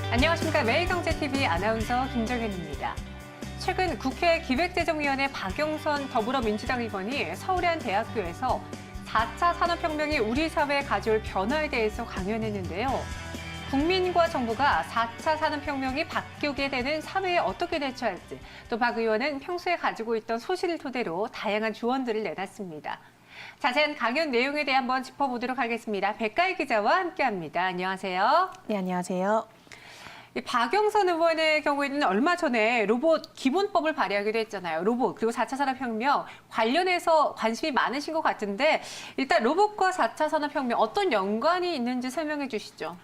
안녕하십니까. 매일경제TV 아나운서 김정현입니다. 최근 국회 기획재정위원회 박영선 더불어민주당 의원이 서울의 한 대학교에서 4차 산업혁명이 우리 사회에 가져올 변화에 대해서 강연했는데요. 국민과 정부가 4차 산업혁명이 바뀌게 되는 사회에 어떻게 대처할지, 또 박 의원은 평소에 가지고 있던 소신을 토대로 다양한 조언들을 내놨습니다. 자세한 강연 내용에 대해 한번 짚어보도록 하겠습니다. 백가희 기자와 함께합니다. 안녕하세요. 네, 안녕하세요. 박영선 의원의 경우에는 얼마 전에 로봇 기본법을 발의하기도 했잖아요. 로봇 그리고 4차 산업혁명 관련해서 관심이 많으신 것 같은데 일단 로봇과 4차 산업혁명 어떤 연관이 있는지 설명해 주시죠.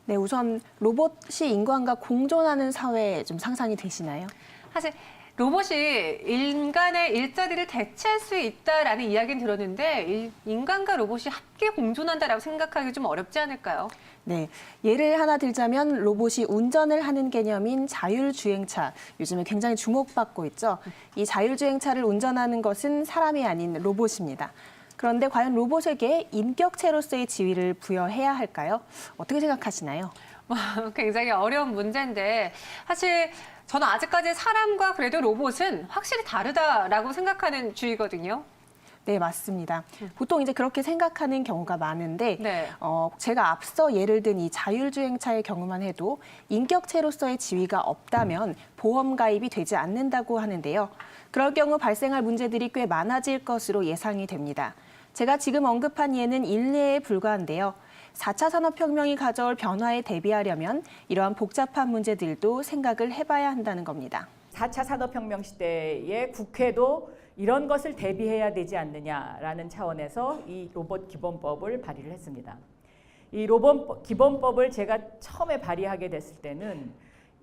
네, 우선 로봇이 인간과 공존하는 사회 좀 상상이 되시나요? 사실 로봇이 인간의 일자리를 대체할 수 있다라는 이야기는 들었는데 인간과 로봇이 함께 공존한다라고 생각하기 좀 어렵지 않을까요? 네, 예를 하나 들자면 로봇이 운전을 하는 개념인 자율주행차, 요즘에 굉장히 주목받고 있죠. 이 자율주행차를 운전하는 것은 사람이 아닌 로봇입니다. 그런데 과연 로봇에게 인격체로서의 지위를 부여해야 할까요? 어떻게 생각하시나요? 굉장히 어려운 문제인데 사실 저는 아직까지 사람과 그래도 로봇은 확실히 다르다라고 생각하는 주의거든요. 네, 맞습니다. 보통 이제 그렇게 생각하는 경우가 많은데 네. 제가 앞서 예를 든 이 자율주행차의 경우만 해도 인격체로서의 지위가 없다면 보험 가입이 되지 않는다고 하는데요. 그럴 경우 발생할 문제들이 꽤 많아질 것으로 예상이 됩니다. 제가 지금 언급한 예는 일례에 불과한데요. 4차 산업혁명이 가져올 변화에 대비하려면 이러한 복잡한 문제들도 생각을 해봐야 한다는 겁니다. 4차 산업혁명 시대에 국회도 이런 것을 대비해야 되지 않느냐라는 차원에서 이 로봇 기본법을 발의를 했습니다. 이 로봇 기본법을 제가 처음에 발의하게 됐을 때는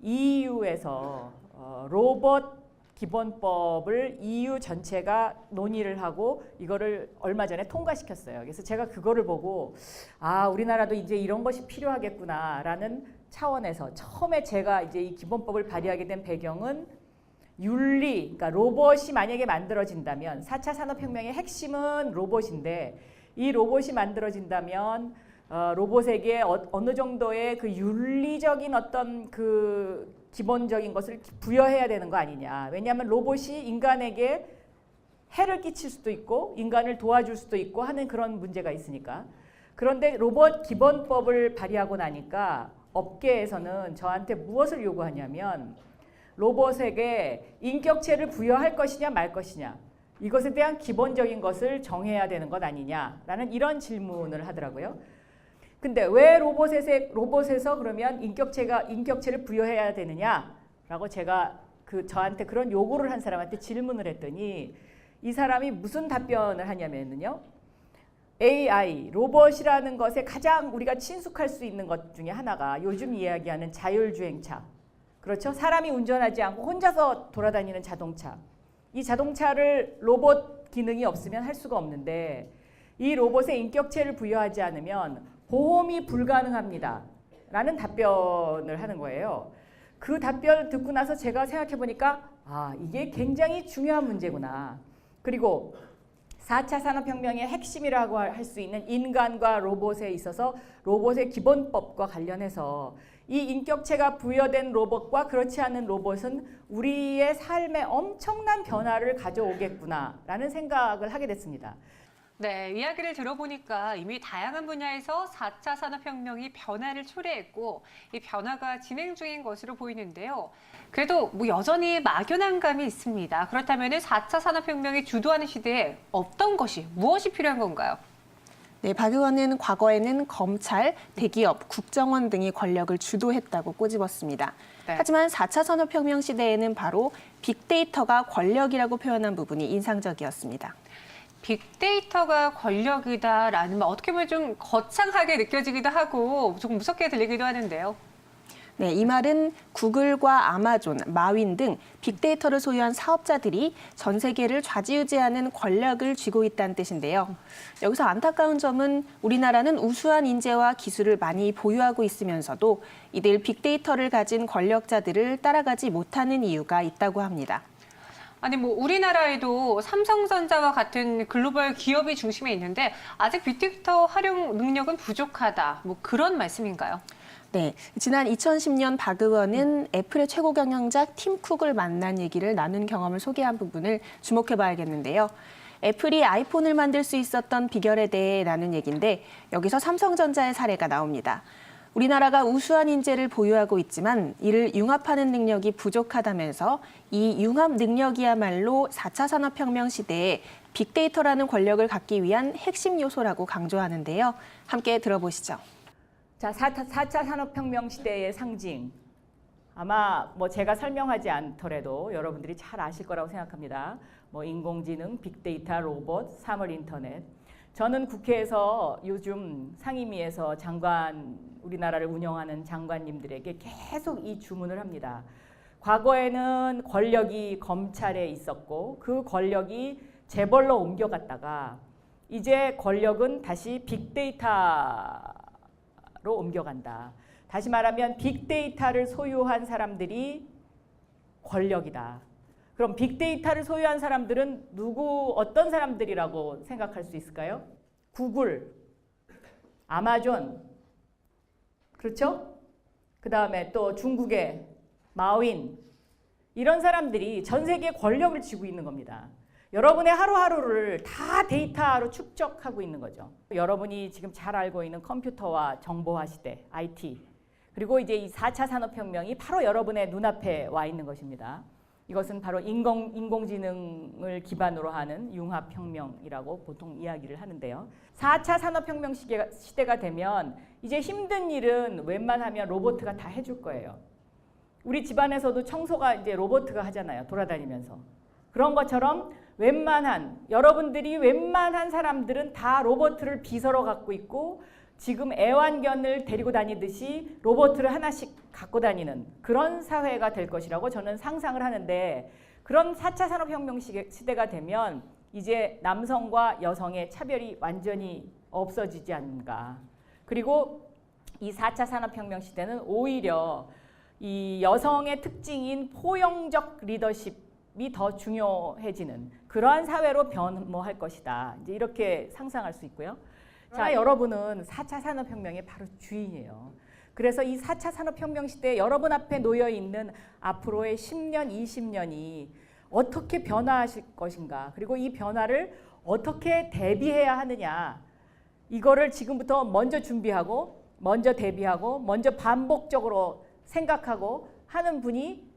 EU에서 로봇 기본법을 EU 전체가 논의를 하고 이거를 얼마 전에 통과시켰어요. 그래서 제가 그거를 보고 우리나라도 이제 이런 것이 필요하겠구나라는 차원에서 처음에 제가 이제 이 기본법을 발의하게 된 배경은 윤리, 그러니까 로봇이 만약에 만들어진다면 4차 산업혁명의 핵심은 로봇인데 이 로봇이 만들어진다면 로봇에게 어느 정도의 그 윤리적인 어떤 그 기본적인 것을 부여해야 되는 거 아니냐. 왜냐하면 로봇이 인간에게 해를 끼칠 수도 있고 인간을 도와줄 수도 있고 하는 그런 문제가 있으니까. 그런데 로봇 기본법을 발의하고 나니까 업계에서는 저한테 무엇을 요구하냐면 로봇에게 인격체를 부여할 것이냐 말 것이냐. 이것에 대한 기본적인 것을 정해야 되는 것 아니냐라는 이런 질문을 하더라고요. 근데 왜 로봇에서 그러면 인격체를 부여해야 되느냐라고 제가 저한테 그런 요구를 한 사람한테 질문을 했더니 이 사람이 무슨 답변을 하냐면요. AI, 로봇이라는 것에 가장 우리가 친숙할 수 있는 것 중에 하나가 요즘 이야기하는 자율주행차. 그렇죠? 사람이 운전하지 않고 혼자서 돌아다니는 자동차. 이 자동차를 로봇 기능이 없으면 할 수가 없는데 이 로봇에 인격체를 부여하지 않으면 보험이 불가능합니다. 라는 답변을 하는 거예요. 그 답변을 듣고 나서 제가 생각해 보니까 이게 굉장히 중요한 문제구나. 그리고 4차 산업혁명의 핵심이라고 할 수 있는 인간과 로봇에 있어서 로봇의 기본법과 관련해서 이 인격체가 부여된 로봇과 그렇지 않은 로봇은 우리의 삶에 엄청난 변화를 가져오겠구나라는 생각을 하게 됐습니다. 네, 이야기를 들어보니까 이미 다양한 분야에서 4차 산업혁명이 변화를 초래했고 이 변화가 진행 중인 것으로 보이는데요. 그래도 여전히 막연한 감이 있습니다. 그렇다면 4차 산업혁명이 주도하는 시대에 어떤 것이, 무엇이 필요한 건가요? 네, 박 의원은 과거에는 검찰, 대기업, 국정원 등이 권력을 주도했다고 꼬집었습니다. 네. 하지만 4차 산업혁명 시대에는 바로 빅데이터가 권력이라고 표현한 부분이 인상적이었습니다. 빅데이터가 권력이다라는 말 어떻게 보면 좀 거창하게 느껴지기도 하고 조금 무섭게 들리기도 하는데요. 네, 이 말은 구글과 아마존, 마윈 등 빅데이터를 소유한 사업자들이 전 세계를 좌지우지하는 권력을 쥐고 있다는 뜻인데요. 여기서 안타까운 점은 우리나라는 우수한 인재와 기술을 많이 보유하고 있으면서도 이들 빅데이터를 가진 권력자들을 따라가지 못하는 이유가 있다고 합니다. 아니 우리나라에도 삼성전자와 같은 글로벌 기업이 중심에 있는데 아직 빅데이터 활용 능력은 부족하다. 그런 말씀인가요? 네, 지난 2010년 박 의원은 애플의 최고 경영자 팀 쿡을 만난 얘기를 나눈 경험을 소개한 부분을 주목해 봐야겠는데요. 애플이 아이폰을 만들 수 있었던 비결에 대해 나눈 얘기인데 여기서 삼성전자의 사례가 나옵니다. 우리나라가 우수한 인재를 보유하고 있지만 이를 융합하는 능력이 부족하다면서 이 융합 능력이야말로 4차 산업혁명 시대에 빅데이터라는 권력을 갖기 위한 핵심 요소라고 강조하는데요. 함께 들어보시죠. 자, 4차 산업혁명 시대의 상징. 아마 뭐 제가 설명하지 않더라도 여러분들이 잘 아실 거라고 생각합니다. 뭐 인공지능, 빅데이터, 로봇, 사물 인터넷. 저는 국회에서 요즘 상임위에서 우리나라를 운영하는 장관님들에게 계속 이 주문을 합니다. 과거에는 권력이 검찰에 있었고 그 권력이 재벌로 옮겨갔다가 이제 권력은 다시 빅데이터로 옮겨간다. 다시 말하면 빅데이터를 소유한 사람들이 권력이다. 그럼 빅데이터를 소유한 사람들은 어떤 사람들이라고 생각할 수 있을까요? 구글, 아마존, 그렇죠? 그 다음에 또 중국의 마윈, 이런 사람들이 전 세계에 권력을 쥐고 있는 겁니다. 여러분의 하루하루를 다 데이터로 축적하고 있는 거죠. 여러분이 지금 잘 알고 있는 컴퓨터와 정보화 시대, IT, 그리고 이제 이 4차 산업혁명이 바로 여러분의 눈앞에 와 있는 것입니다. 이것은 바로 인공지능을 기반으로 하는 융합혁명이라고 보통 이야기를 하는데요. 4차 산업혁명 시대가 되면 이제 힘든 일은 웬만하면 로봇가 다 해줄 거예요. 우리 집안에서도 청소가 이제 로봇가 하잖아요. 돌아다니면서. 그런 것처럼 여러분들이 웬만한 사람들은 다 로봇을 비서로 갖고 있고 지금 애완견을 데리고 다니듯이 로봇을 하나씩 갖고 다니는 그런 사회가 될 것이라고 저는 상상을 하는데, 그런 4차 산업혁명 시대가 되면 이제 남성과 여성의 차별이 완전히 없어지지 않는가. 그리고 이 4차 산업혁명 시대는 오히려 이 여성의 특징인 포용적 리더십이 더 중요해지는 그러한 사회로 변모할 것이다. 이제 이렇게 상상할 수 있고요. 자, 여러분은 4차 산업혁명의 바로 주인이에요. 그래서 이 4차 산업혁명 시대에 여러분 앞에 놓여 있는 앞으로의 10년, 20년이 어떻게 변화하실 것인가, 그리고 이 변화를 어떻게 대비해야 하느냐, 이거를 지금부터 먼저 준비하고 먼저 대비하고 먼저 반복적으로 생각하고 하는 분이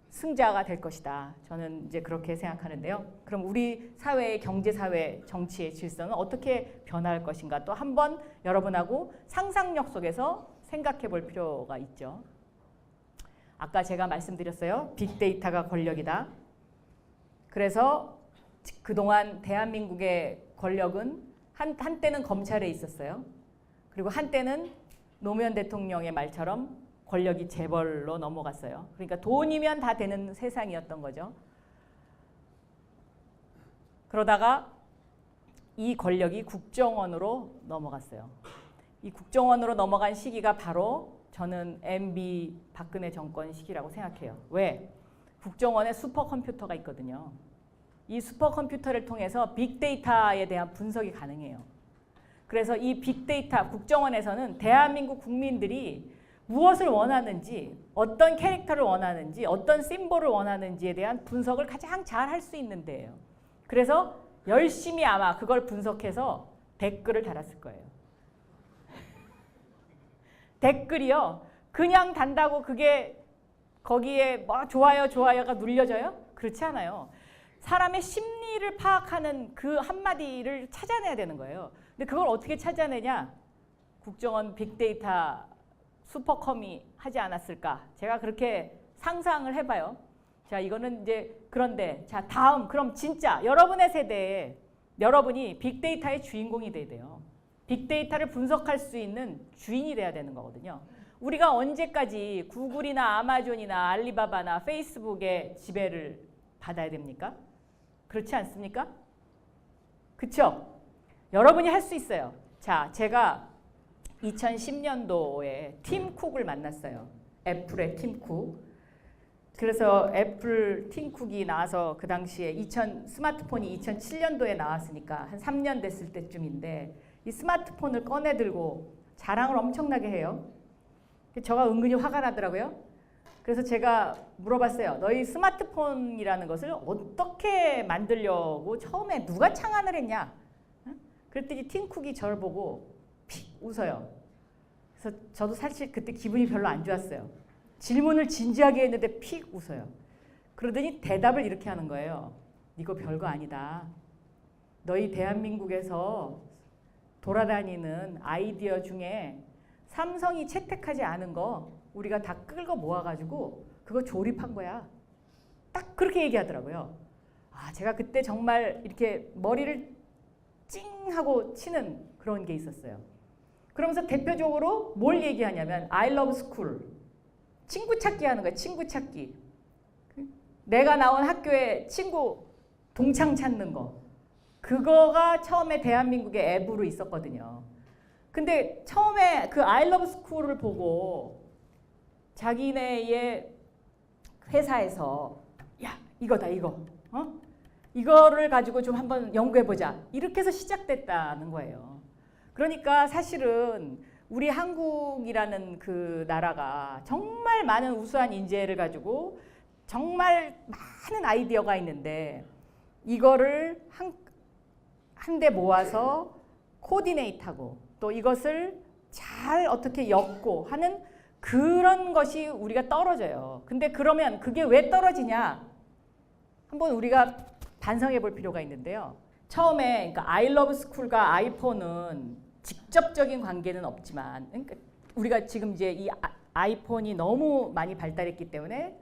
승자가 될 것이다. 저는 이제 그렇게 생각하는데요. 그럼 우리 사회의 경제사회, 정치의 질서는 어떻게 변화할 것인가, 또 한 번 여러분하고 상상력 속에서 생각해 볼 필요가 있죠. 아까 제가 말씀드렸어요. 빅데이터가 권력이다. 그래서 그동안 대한민국의 권력은 한때는 검찰에 있었어요. 그리고 한때는 노무현 대통령의 말처럼 권력이 재벌로 넘어갔어요. 그러니까 돈이면 다 되는 세상이었던 거죠. 그러다가 이 권력이 국정원으로 넘어갔어요. 이 국정원으로 넘어간 시기가 바로 저는 MB 박근혜 정권 시기라고 생각해요. 왜? 국정원에 슈퍼컴퓨터가 있거든요. 이 슈퍼컴퓨터를 통해서 빅데이터에 대한 분석이 가능해요. 그래서 이 빅데이터, 국정원에서는 대한민국 국민들이 무엇을 원하는지, 어떤 캐릭터를 원하는지, 어떤 심볼을 원하는지에 대한 분석을 가장 잘 할 수 있는 데예요. 그래서 열심히 아마 그걸 분석해서 댓글을 달았을 거예요. 댓글이요, 그냥 단다고 그게 거기에 뭐 좋아요가 눌려져요? 그렇지 않아요. 사람의 심리를 파악하는 그 한마디를 찾아내야 되는 거예요. 근데 그걸 어떻게 찾아내냐? 국정원 빅데이터 슈퍼컴이 하지 않았을까? 제가 그렇게 상상을 해봐요. 자, 이거는 이제 그런데, 자, 다음, 그럼 진짜 여러분의 세대에 여러분이 빅데이터의 주인공이 돼야 돼요. 빅데이터를 분석할 수 있는 주인이 돼야 되는 거거든요. 우리가 언제까지 구글이나 아마존이나 알리바바나 페이스북의 지배를 받아야 됩니까? 그렇지 않습니까? 그렇죠? 여러분이 할 수 있어요. 자, 제가 2010년도에 팀 쿡을 만났어요. 애플의 팀 쿡. 그래서 애플 팀 쿡이 나와서 그 당시에 스마트폰이 2007년도에 나왔으니까 한 3년 됐을 때쯤인데, 이 스마트폰을 꺼내 들고 자랑을 엄청나게 해요. 저가 은근히 화가 나더라고요. 그래서 제가 물어봤어요. 너희 스마트폰이라는 것을 어떻게 만들려고 처음에 누가 창안을 했냐? 그랬더니 팀 쿡이 저를 보고 픽 웃어요. 그래서 저도 사실 그때 기분이 별로 안 좋았어요. 질문을 진지하게 했는데 픽 웃어요. 그러더니 대답을 이렇게 하는 거예요. 이거 별거 아니다. 너희 대한민국에서 돌아다니는 아이디어 중에 삼성이 채택하지 않은 거 우리가 다 끌고 모아가지고 그거 조립한 거야. 딱 그렇게 얘기하더라고요. 아, 제가 그때 정말 이렇게 머리를 찡 하고 치는 그런 게 있었어요. 그러면서 대표적으로 뭘 얘기하냐면 I love school. 친구 찾기 하는 거예요. 친구 찾기. 내가 나온 학교에 친구 동창 찾는 거. 그거가 처음에 대한민국의 앱으로 있었거든요. 근데 처음에 그 I love school을 보고 자기네의 회사에서 야, 이거다 이거. 이거를 가지고 좀 한번 연구해보자. 이렇게 해서 시작됐다는 거예요. 그러니까 사실은 우리 한국이라는 그 나라가 정말 많은 우수한 인재를 가지고 정말 많은 아이디어가 있는데 이거를 한데 모아서 코디네이트하고 또 이것을 잘 어떻게 엮고 하는 그런 것이 우리가 떨어져요. 근데 그러면 그게 왜 떨어지냐? 한번 우리가 반성해 볼 필요가 있는데요. 처음에 그러니까 I love school과 아이폰은 직접적인 관계는 없지만 그러니까 우리가 지금 이제 이 아이폰이 너무 많이 발달했기 때문에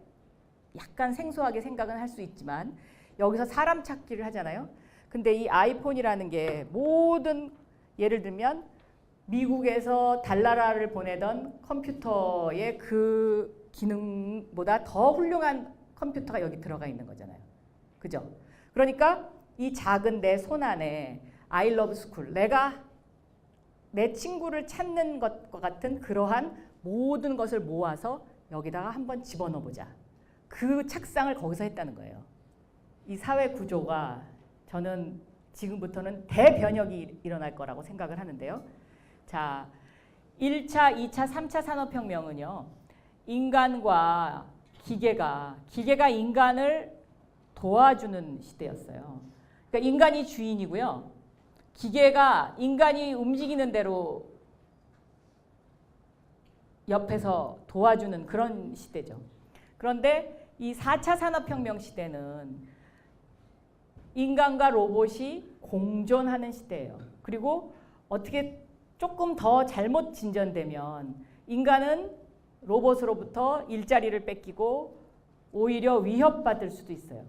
약간 생소하게 생각은 할 수 있지만 여기서 사람 찾기를 하잖아요. 근데 이 아이폰이라는 게 모든 예를 들면 미국에서 달나라를 보내던 컴퓨터의 그 기능보다 더 훌륭한 컴퓨터가 여기 들어가 있는 거잖아요. 그죠? 그러니까 이 작은 내 손 안에 I love school, 내가 내 친구를 찾는 것과 같은 그러한 모든 것을 모아서 여기다가 한번 집어넣어 보자. 그 착상을 거기서 했다는 거예요. 이 사회 구조가 저는 지금부터는 대변혁이 일어날 거라고 생각을 하는데요. 자, 1차, 2차, 3차 산업혁명은요. 인간과 기계가 인간을 도와주는 시대였어요. 그러니까 인간이 주인이고요. 기계가 인간이 움직이는 대로 옆에서 도와주는 그런 시대죠. 그런데 이 4차 산업혁명 시대는 인간과 로봇이 공존하는 시대예요. 그리고 어떻게 조금 더 잘못 진전되면 인간은 로봇으로부터 일자리를 뺏기고 오히려 위협받을 수도 있어요.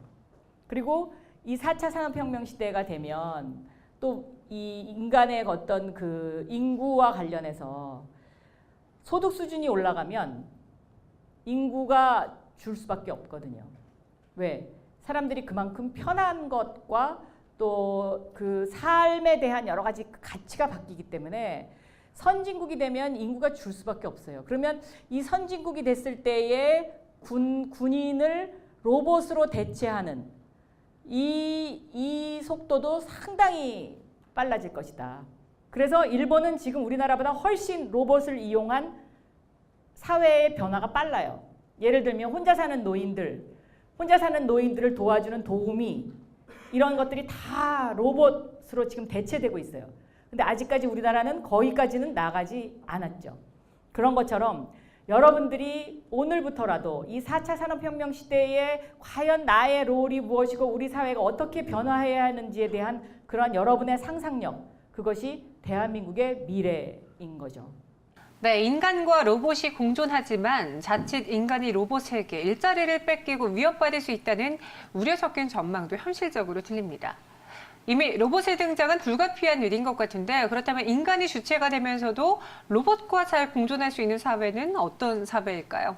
그리고 이 4차 산업혁명 시대가 되면 또 이 인간의 어떤 그 인구와 관련해서 소득 수준이 올라가면 인구가 줄 수밖에 없거든요. 왜? 사람들이 그만큼 편한 것과 또 그 삶에 대한 여러 가지 가치가 바뀌기 때문에 선진국이 되면 인구가 줄 수밖에 없어요. 그러면 이 선진국이 됐을 때의 군인을 로봇으로 대체하는 이 속도도 상당히 빨라질 것이다. 그래서 일본은 지금 우리나라보다 훨씬 로봇을 이용한 사회의 변화가 빨라요. 예를 들면 혼자 사는 노인들을 도와주는 도우미 이런 것들이 다 로봇으로 지금 대체되고 있어요. 근데 아직까지 우리나라는 거기까지는 나가지 않았죠. 그런 것처럼 여러분들이 오늘부터라도 이 4차 산업혁명 시대에 과연 나의 롤이 무엇이고 우리 사회가 어떻게 변화해야 하는지에 대한 그런 여러분의 상상력, 그것이 대한민국의 미래인 거죠. 네, 인간과 로봇이 공존하지만 자칫 인간이 로봇에게 일자리를 뺏기고 위협받을 수 있다는 우려 섞인 전망도 현실적으로 들립니다. 이미 로봇의 등장은 불가피한 일인 것 같은데 그렇다면 인간이 주체가 되면서도 로봇과 잘 공존할 수 있는 사회는 어떤 사회일까요?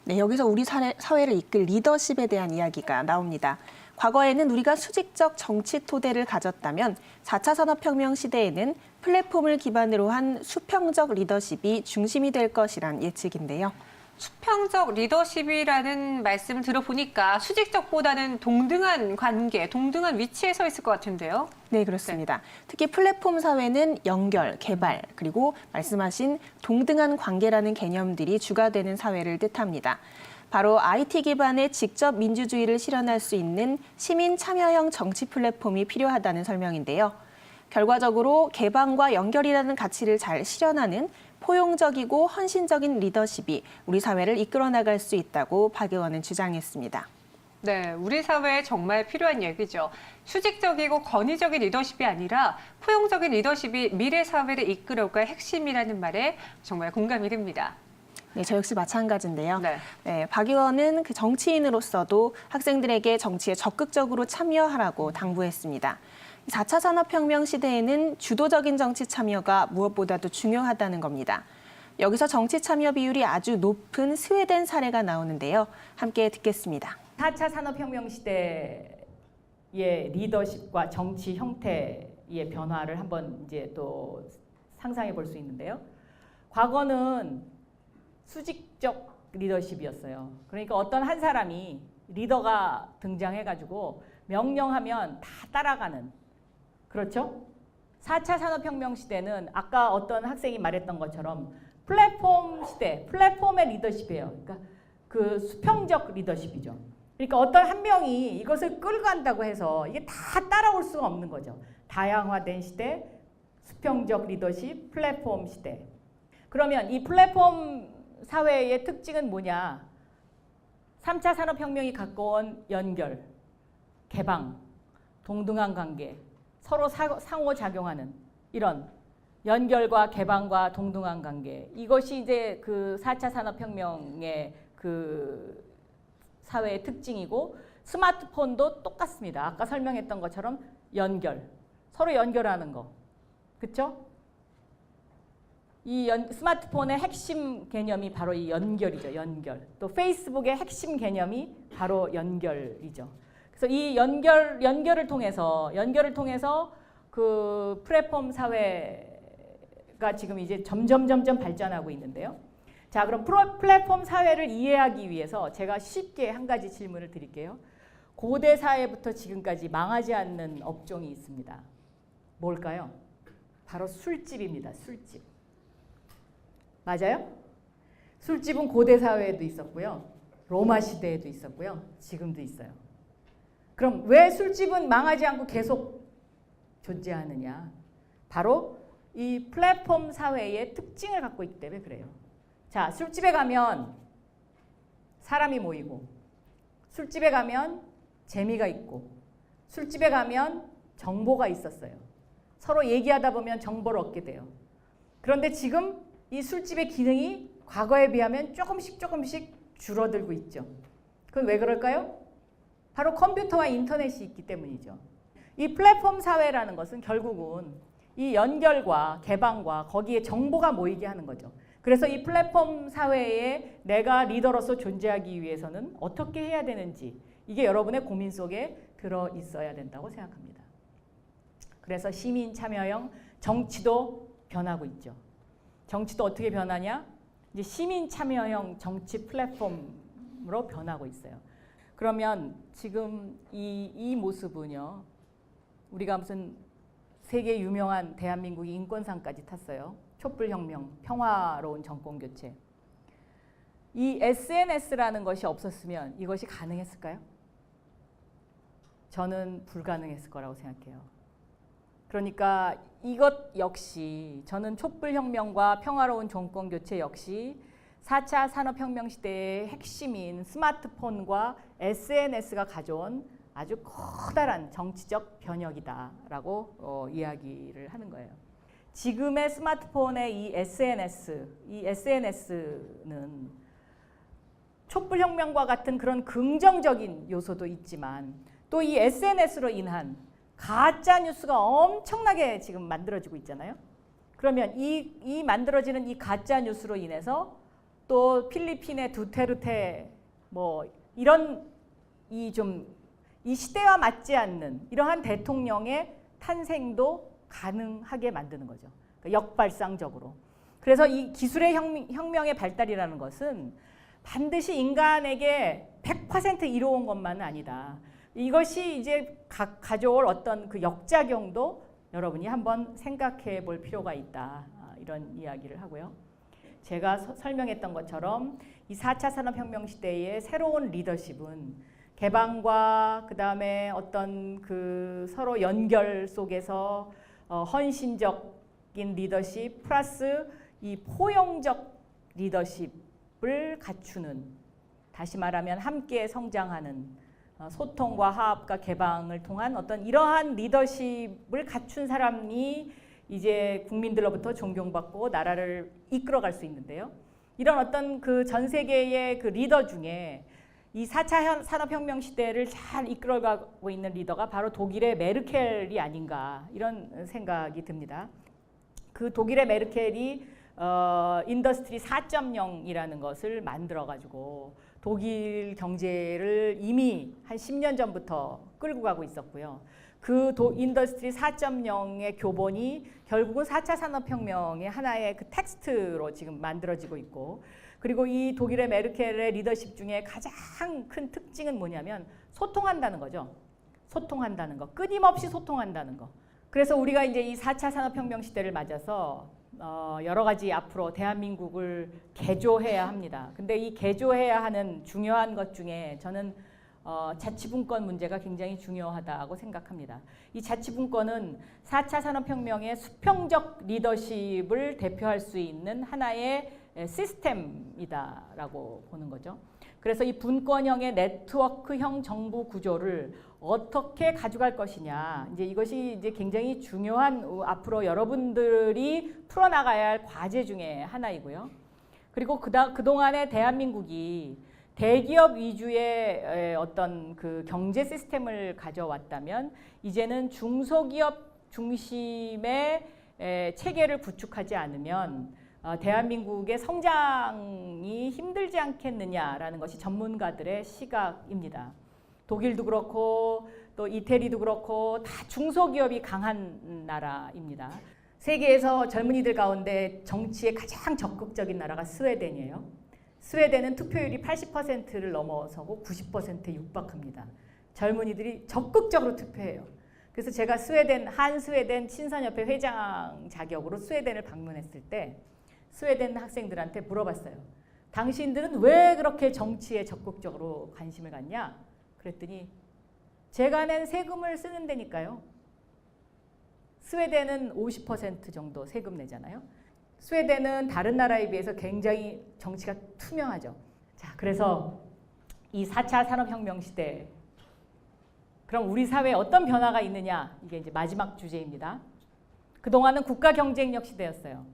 네, 여기서 우리 사회를 이끌 리더십에 대한 이야기가 나옵니다. 과거에는 우리가 수직적 정치 토대를 가졌다면 4차 산업혁명 시대에는 플랫폼을 기반으로 한 수평적 리더십이 중심이 될 것이란 예측인데요. 수평적 리더십이라는 말씀을 들어보니까 수직적보다는 동등한 관계, 동등한 위치에 서 있을 것 같은데요. 네, 그렇습니다. 특히 플랫폼 사회는 연결, 개발, 그리고 말씀하신 동등한 관계라는 개념들이 주가 되는 사회를 뜻합니다. 바로 IT 기반의 직접 민주주의를 실현할 수 있는 시민 참여형 정치 플랫폼이 필요하다는 설명인데요. 결과적으로 개방과 연결이라는 가치를 잘 실현하는 포용적이고 헌신적인 리더십이 우리 사회를 이끌어 나갈 수 있다고 박 의원은 주장했습니다. 네, 우리 사회에 정말 필요한 얘기죠. 수직적이고 권위적인 리더십이 아니라 포용적인 리더십이 미래 사회를 이끌어갈 핵심이라는 말에 정말 공감이 됩니다. 네, 저 역시 마찬가지인데요. 네. 박 의원은 그 정치인으로서도 학생들에게 정치에 적극적으로 참여하라고 당부했습니다. 4차 산업혁명 시대에는 주도적인 정치 참여가 무엇보다도 중요하다는 겁니다. 여기서 정치 참여 비율이 아주 높은 스웨덴 사례가 나오는데요. 함께 듣겠습니다. 4차 산업혁명 시대의 리더십과 정치 형태의 변화를 한번 이제 또 상상해 볼 수 있는데요. 과거는 수직적 리더십이었어요. 그러니까 어떤 한 사람이 리더가 등장해가지고 명령하면 다 따라가는, 그렇죠? 4차 산업혁명 시대는 아까 어떤 학생이 말했던 것처럼 플랫폼 시대, 플랫폼의 리더십이에요. 그러니까 그 수평적 리더십이죠. 그러니까 어떤 한 명이 이것을 끌고 간다고 해서 이게 다 따라올 수가 없는 거죠. 다양화된 시대, 수평적 리더십, 플랫폼 시대. 그러면 이 플랫폼 사회의 특징은 뭐냐? 3차 산업혁명이 갖고 온 연결, 개방, 동등한 관계, 서로 상호작용하는 이런 연결과 개방과 동등한 관계. 이것이 이제 그 4차 산업혁명의 그 사회의 특징이고, 스마트폰도 똑같습니다. 아까 설명했던 것처럼 연결, 서로 연결하는 거. 그렇죠? 이 스마트폰의 핵심 개념이 바로 이 연결이죠. 연결. 또 페이스북의 핵심 개념이 바로 연결이죠. 그래서 이 연결을 통해서 그 플랫폼 사회가 지금 이제 점점 발전하고 있는데요. 자, 그럼 플랫폼 사회를 이해하기 위해서 제가 쉽게 한 가지 질문을 드릴게요. 고대 사회부터 지금까지 망하지 않는 업종이 있습니다. 뭘까요? 바로 술집입니다. 술집. 맞아요? 술집은 고대 사회에도 있었고요. 로마 시대에도 있었고요. 지금도 있어요. 그럼 왜 술집은 망하지 않고 계속 존재하느냐? 바로 이 플랫폼 사회의 특징을 갖고 있기 때문에 그래요. 자, 술집에 가면 사람이 모이고, 술집에 가면 재미가 있고, 술집에 가면 정보가 있었어요. 서로 얘기하다 보면 정보를 얻게 돼요. 그런데 지금 이 술집의 기능이 과거에 비하면 조금씩 줄어들고 있죠. 그건 왜 그럴까요? 바로 컴퓨터와 인터넷이 있기 때문이죠. 이 플랫폼 사회라는 것은 결국은 이 연결과 개방과 거기에 정보가 모이게 하는 거죠. 그래서 이 플랫폼 사회에 내가 리더로서 존재하기 위해서는 어떻게 해야 되는지, 이게 여러분의 고민 속에 들어 있어야 된다고 생각합니다. 그래서 시민 참여형 정치도 변하고 있죠. 정치도 어떻게 변하냐? 이제 시민 참여형 정치 플랫폼으로 변하고 있어요. 그러면 지금 이 모습은요, 우리가 무슨 세계 유명한 대한민국이 인권상까지 탔어요. 촛불혁명, 평화로운 정권교체. 이 SNS라는 것이 없었으면 이것이 가능했을까요? 저는 불가능했을 거라고 생각해요. 그러니까 이것 역시 저는 촛불혁명과 평화로운 정권교체 역시 4차 산업혁명 시대의 핵심인 스마트폰과 SNS가 가져온 아주 커다란 정치적 변혁이다라고 이야기를 하는 거예요. 지금의 스마트폰의 이 SNS는 촛불혁명과 같은 그런 긍정적인 요소도 있지만 또 이 SNS로 인한 가짜 뉴스가 엄청나게 지금 만들어지고 있잖아요. 그러면 이 만들어지는 이 가짜 뉴스로 인해서 또 필리핀의 두테르테 뭐 이런 이 시대와 맞지 않는 이러한 대통령의 탄생도 가능하게 만드는 거죠. 그러니까 역발상적으로. 그래서 이 기술의 혁명의 발달이라는 것은 반드시 인간에게 100% 이로운 것만은 아니다. 이것이 이제 가져올 어떤 그 역작용도 여러분이 한번 생각해 볼 필요가 있다. 이런 이야기를 하고요. 제가 설명했던 것처럼 이 4차 산업혁명 시대의 새로운 리더십은 개방과 그다음에 어떤 그 서로 연결 속에서 헌신적인 리더십 플러스 이 포용적 리더십을 갖추는, 다시 말하면 함께 성장하는 소통과 화합과 개방을 통한 어떤 이러한 리더십을 갖춘 사람이 이제 국민들로부터 존경받고 나라를 이끌어갈 수 있는데요. 이런 어떤 그 전 세계의 그 리더 중에 이 4차 산업혁명 시대를 잘 이끌어가고 있는 리더가 바로 독일의 메르켈이 아닌가, 이런 생각이 듭니다. 그 독일의 메르켈이 인더스트리 4.0이라는 것을 만들어가지고 독일 경제를 이미 한 10년 전부터 끌고 가고 있었고요. 그 인더스트리 4.0의 교본이 결국은 4차 산업혁명의 하나의 그 텍스트로 지금 만들어지고 있고, 그리고 이 독일의 메르켈의 리더십 중에 가장 큰 특징은 뭐냐면 소통한다는 거죠. 소통한다는 거. 끊임없이 소통한다는 거. 그래서 우리가 이제 이 4차 산업혁명 시대를 맞아서 여러 가지 앞으로 대한민국을 개조해야 합니다. 근데 이 개조해야 하는 중요한 것 중에 저는 자치분권 문제가 굉장히 중요하다고 생각합니다. 이 자치분권은 4차 산업혁명의 수평적 리더십을 대표할 수 있는 하나의 시스템이다라고 보는 거죠. 그래서 이 분권형의 네트워크형 정부 구조를 어떻게 가져갈 것이냐, 이제 이것이 이제 굉장히 중요한 앞으로 여러분들이 풀어나가야 할 과제 중에 하나이고요. 그리고 그동안에 대한민국이 대기업 위주의 어떤 그 경제 시스템을 가져왔다면 이제는 중소기업 중심의 체계를 구축하지 않으면 대한민국의 성장이 힘들지 않겠느냐라는 것이 전문가들의 시각입니다. 독일도 그렇고 또 이태리도 그렇고 다 중소기업이 강한 나라입니다. 세계에서 젊은이들 가운데 정치에 가장 적극적인 나라가 스웨덴이에요. 스웨덴은 투표율이 80%를 넘어서고 90%에 육박합니다. 젊은이들이 적극적으로 투표해요. 그래서 제가 한스웨덴 친선협회 회장 자격으로 스웨덴을 방문했을 때 스웨덴 학생들한테 물어봤어요. 당신들은 왜 그렇게 정치에 적극적으로 관심을 갖냐? 그랬더니 제가 낸 세금을 쓰는 데니까요. 스웨덴은 50% 정도 세금 내잖아요. 스웨덴은 다른 나라에 비해서 굉장히 정치가 투명하죠. 자, 그래서 이 4차 산업혁명 시대, 그럼 우리 사회에 어떤 변화가 있느냐? 이게 이제 마지막 주제입니다. 그동안은 국가 경쟁력 시대였어요.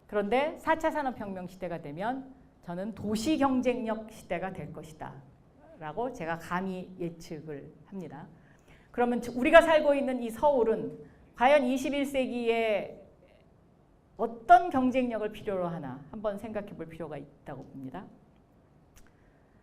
그런데 4차 산업혁명 시대가 되면 저는 도시 경쟁력 시대가 될 것이다 라고 제가 감히 예측을 합니다. 그러면 우리가 살고 있는 이 서울은 과연 21세기에 어떤 경쟁력을 필요로 하나 한번 생각해 볼 필요가 있다고 봅니다.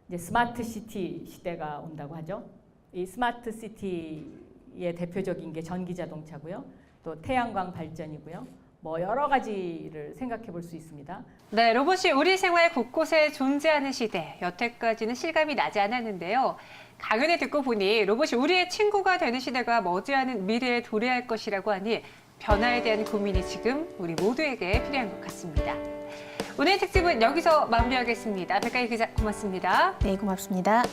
이제 스마트 시티 시대가 온다고 하죠. 이 스마트 시티의 대표적인 게 전기 자동차고요. 또 태양광 발전이고요. 뭐 여러 가지를 생각해 볼 수 있습니다. 네, 로봇이 우리 생활 곳곳에 존재하는 시대, 여태까지는 실감이 나지 않았는데요. 강연을 듣고 보니 로봇이 우리의 친구가 되는 시대가 머지않은 미래에 도래할 것이라고 하니 변화에 대한 고민이 지금 우리 모두에게 필요한 것 같습니다. 오늘 특집은 여기서 마무리하겠습니다. 백가희 기자 고맙습니다. 네, 고맙습니다.